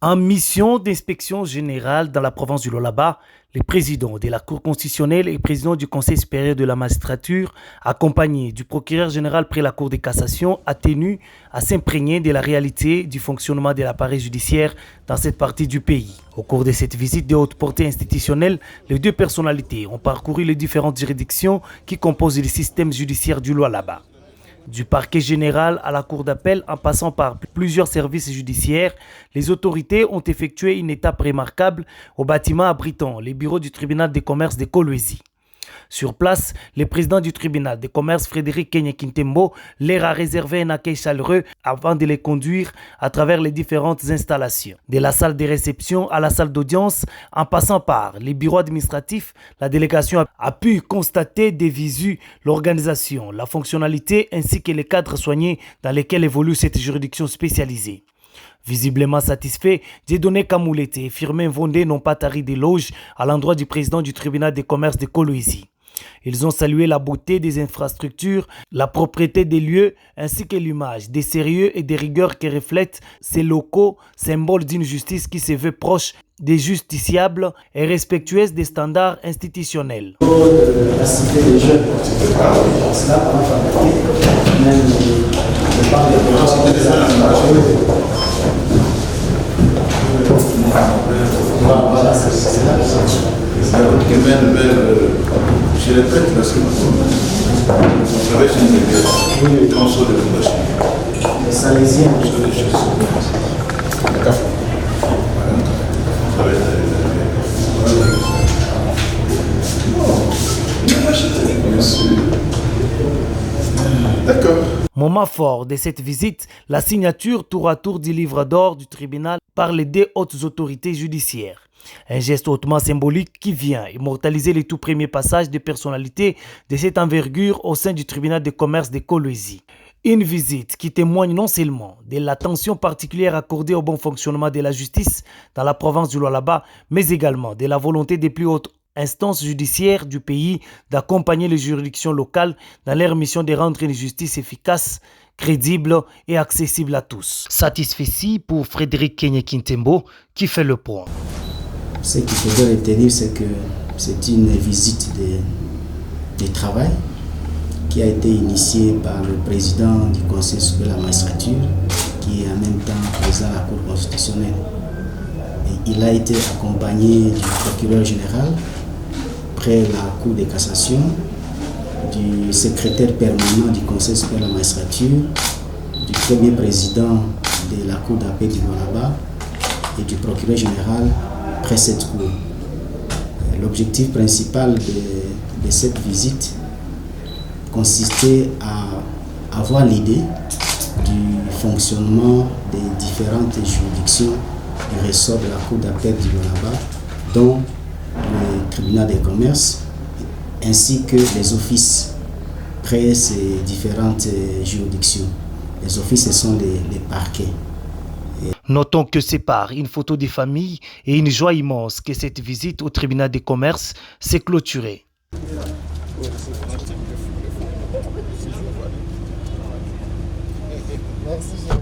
En mission d'inspection générale dans la province du Lualaba, les présidents de la Cour constitutionnelle et président du Conseil supérieur de la magistrature, accompagnés du procureur général près la Cour de cassation, a tenu à s'imprégner de la réalité du fonctionnement de l'appareil judiciaire dans cette partie du pays. Au cours de cette visite de haute portée institutionnelle, les deux personnalités ont parcouru les différentes juridictions qui composent le système judiciaire du Lualaba. Du parquet général à la cour d'appel en passant par plusieurs services judiciaires, les autorités ont effectué une étape remarquable au bâtiment abritant les bureaux du tribunal de commerce de Kolwezi. Sur place, le président du tribunal de commerce, Frédéric Kenyekintembo, leur a réservé un accueil chaleureux avant de les conduire à travers les différentes installations. De la salle de réception à la salle d'audience, en passant par les bureaux administratifs, la délégation a pu constater des visu l'organisation, la fonctionnalité ainsi que les cadres soignés dans lesquels évolue cette juridiction spécialisée. Visiblement satisfait, Dieudonné Kamoulete et Firmin Vondé n'ont pas tari d'éloges à l'endroit du président du tribunal de commerce de Kolwezi. Ils ont salué la beauté des infrastructures, la propreté des lieux ainsi que l'image des sérieux et des rigueurs qui reflètent ces locaux, symbole d'une justice qui se veut proche des justiciables et respectueuse des standards institutionnels. La cité des jeunes, cela pour fabriquer même le parc de voilà, c'est là. Je répète parce que vous savez, c'est une console de fondation. Les Salésiens. D'accord. Moment fort de cette visite, la signature tour à tour du livre d'or du tribunal par les deux hautes autorités judiciaires. Un geste hautement symbolique qui vient immortaliser les tout premiers passages de personnalités de cette envergure au sein du tribunal de commerce de Kolwezi. Une visite qui témoigne non seulement de l'attention particulière accordée au bon fonctionnement de la justice dans la province du Lualaba, mais également de la volonté des plus hautes instances judiciaires du pays d'accompagner les juridictions locales dans leur mission de rendre une justice efficace, crédible et accessible à tous. Satisfait pour Frédéric Kenyekintembo qui fait le point. Ce qu'il faudrait retenir, c'est que c'est une visite de travail qui a été initiée par le président du Conseil supérieur de la magistrature, qui est en même temps président de la Cour constitutionnelle. Et il a été accompagné du procureur général près la Cour de cassation, du secrétaire permanent du Conseil supérieur de la magistrature, du premier président de la Cour d'appel du Lualaba et du procureur général près cette cour. L'objectif principal de cette visite consistait à avoir l'idée du fonctionnement des différentes juridictions du ressort de la Cour d'appel du Lualaba, dont le tribunal de commerce, ainsi que les offices près ces différentes juridictions. Les offices, ce sont les parquets. Notons que sépare une photo des familles et une joie immense que cette visite au tribunal de commerce s'est clôturée. Merci.